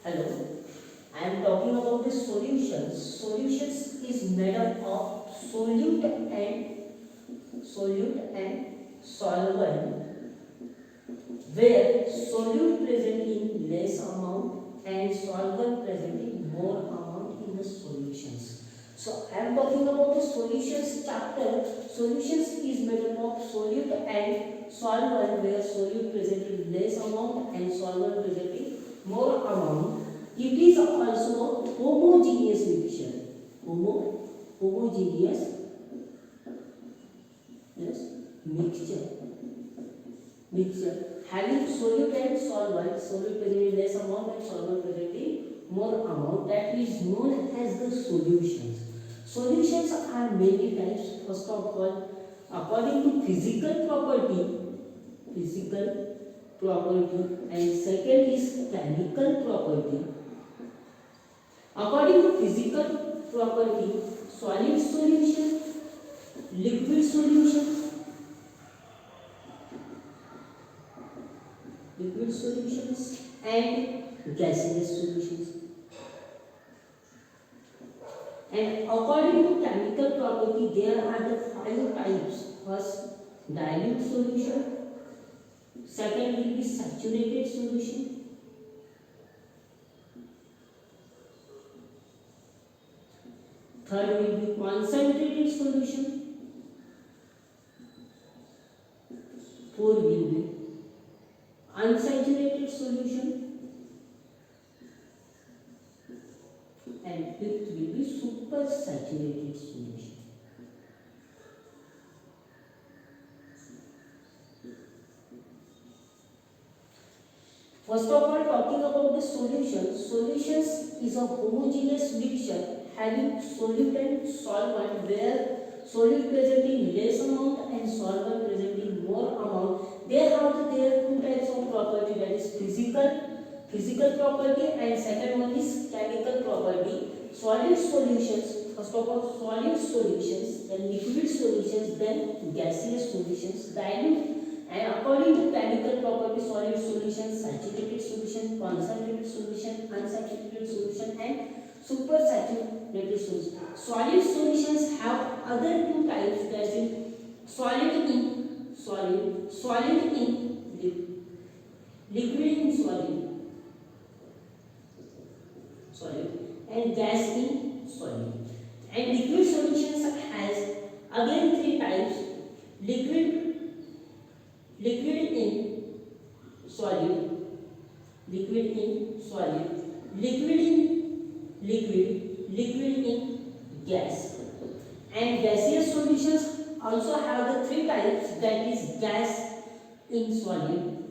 Hello, I am talking about the solutions. Solutions is made up of solute and solvent, where solute present in less amount and solvent present in more amount in the solutions. So I am talking about the solutions chapter. Solutions is made up of solute and solvent, where solute present in less amount and solvent present in more amount. It is also homogeneous mixture. Homogeneous, yes, mixture having solute and solvent, solute present in less amount and solvent present in more amount, that is known as the solutions. Solutions are many types. First of all, according to physical property, and second is chemical property. According to physical property, solid solution, liquid solutions, and gaseous solutions. And according to chemical property, there are the 5 types. First, dilute solution. Second will be saturated solution. Third will be concentrated solution. Fourth will be unsaturated solution. And fifth will be supersaturated solution. First of all, talking about the solutions. Solutions is a homogeneous mixture having solute and solvent, where solute present in less amount and solvent present in more amount. They have their 2 types of property, that is physical property, and second one is chemical property. Solid solutions, first of all solid solutions, then liquid solutions, then gaseous solutions, dilute. And according to chemical property, solid solution, saturated solution, concentrated solution, unsaturated solution, and supersaturated solution. Solid solutions have other 2 types, that is solid in liquid in solid, and gas in solid. And liquid solutions has again 3 types: liquid in solid, liquid in gas. And gaseous solutions also have the 3 types, that is gas in solid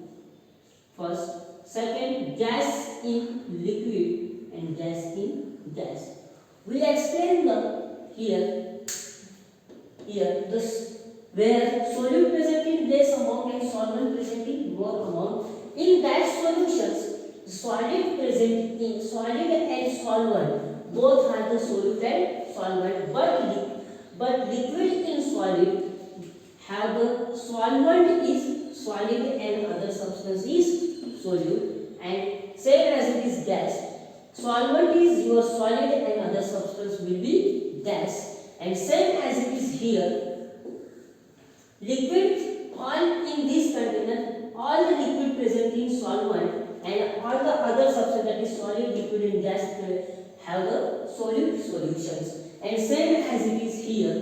first, second gas in liquid, and gas in gas. We explain here this, where solute present in less amount and solvent present in more amount. In that solutions, solid and solvent both are the solute and solvent, but liquid in solid have the solvent is solid and other substance is solute, and same as it is gas, solvent is your solid and other substance will be gas, and same as it is here. Liquid, all in this container, all the liquid present in solvent and all the other substance, that is solid, liquid and gas, have the solute solutions, and same as it is here.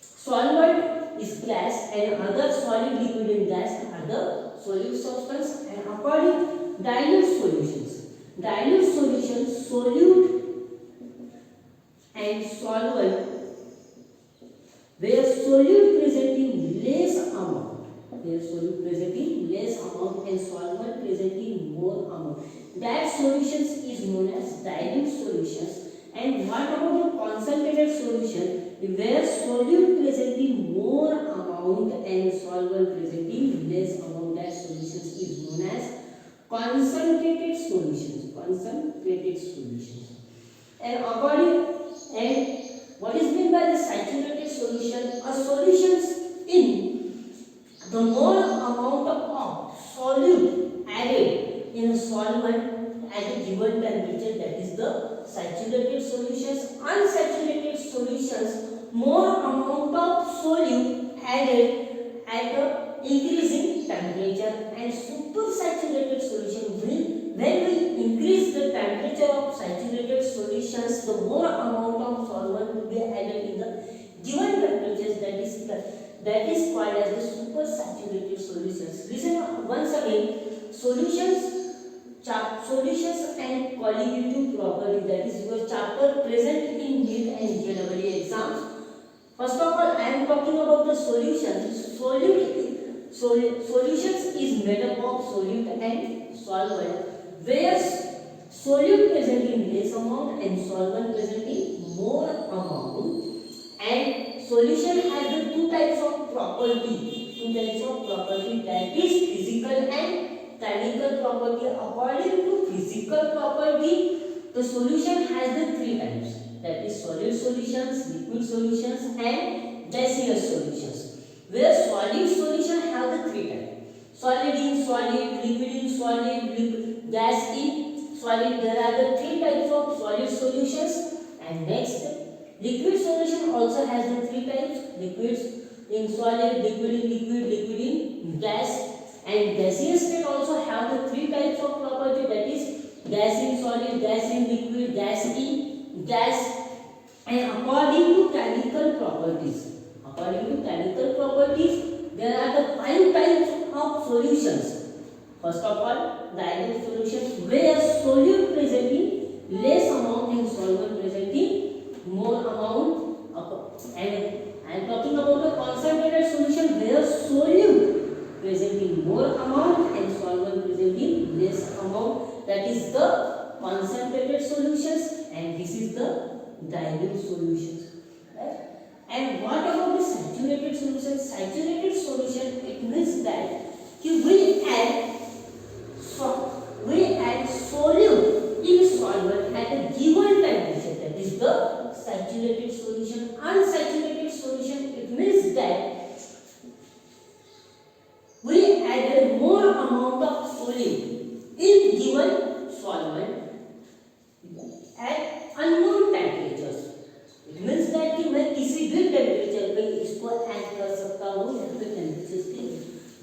Solvent is gas and other solid, liquid and gas are the solute substance. And according dilute solutions, solute and solvent, where solute present in less amount, and solvent present in more amount, that solutions is known as dilute solutions. And what about the concentrated solution, where solute present in more amount and solvent present in less amount, that solutions is known as concentrated solutions. And what is meant by the saturated solution? A solutions in the more amount of solute added in a solvent, added unsaturated solutions, more amount of solute added at a increasing temperature, and supersaturated solution will, when we increase the temperature of saturated solutions, the more amount of solvent will be added in the given temperatures, that is called as the supersaturated solutions. Listen once again, solutions and colligative property, that is your chapter present in NEET and JEE exams. First of all, I am talking about the solutions. Solutions is made up of solute and solvent, where solute present in less amount and solvent present in more amount. And solution has the two types of property, that is physical and chemical property. According to physical property, the solution has the three types, that is solid solutions, liquid solutions, and gaseous solutions. Where solid solution have the three types: solid in solid, liquid in solid, gas in solid. There are the three types of solid solutions. And next, liquid solution also has the three types: liquids in solid, liquid in liquid, liquid in gas. And gaseous state also have the three types of property, that is gas in solid, gas in liquid, gas in gas. And according to chemical properties, there are the five types of solutions. First of all, the ideal solutions, where solute present in less amount and solvent present in more amount. And I am talking about the concentrated solution, where solute present in more amount and solvent present in less amount. That is the concentrated solutions, and this is the dilute solutions. Right? And what about the saturated solution? Saturated solution, it means that we add solute in solvent at a given temperature. That is the saturated solution. Unsaturated solution, it means that we added more amount of solute in given solvent at unknown temperatures. It means that कि मैं किसी भी temperature पे इसको add कर सकता हूँ, या फिर टेम्परेचर की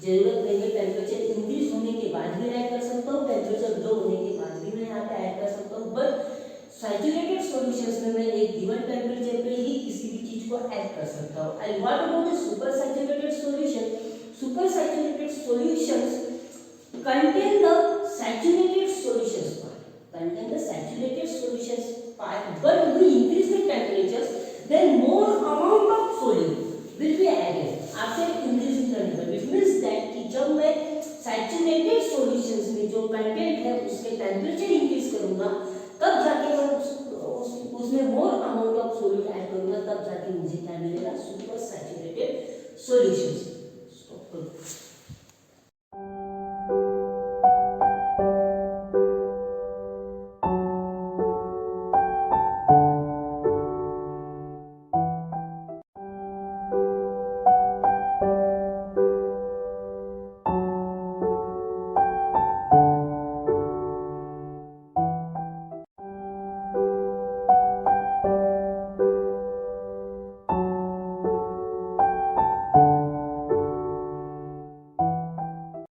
जरूरत नहीं है, टेम्परेचर इंक्रीज होने के बाद भी ऐड कर सकता हूँ, टेम्परेचर लो होने के बाद भी मैं यहाँ पे ऐड कर सकता हूँ. बट सैचुरेटेड सॉल्यूशंस में मैं एक गिवन टेम्परेचर पे ही किसी भी चीज को ऐड कर सकता हूँ. And what about the super saturated solution? Super saturated solutions contain the saturated solutions part, but we increase the temperatures, then more amount of solute will be added after increasing the temperature. It means that कि जब मैं saturated solutions में जो content है उसके temperature increase करूंगा, तब जाके मैं उसमें more amount of solute add करूंगा, तब जाके मुझे क्या मिलेगा? Super saturated solution.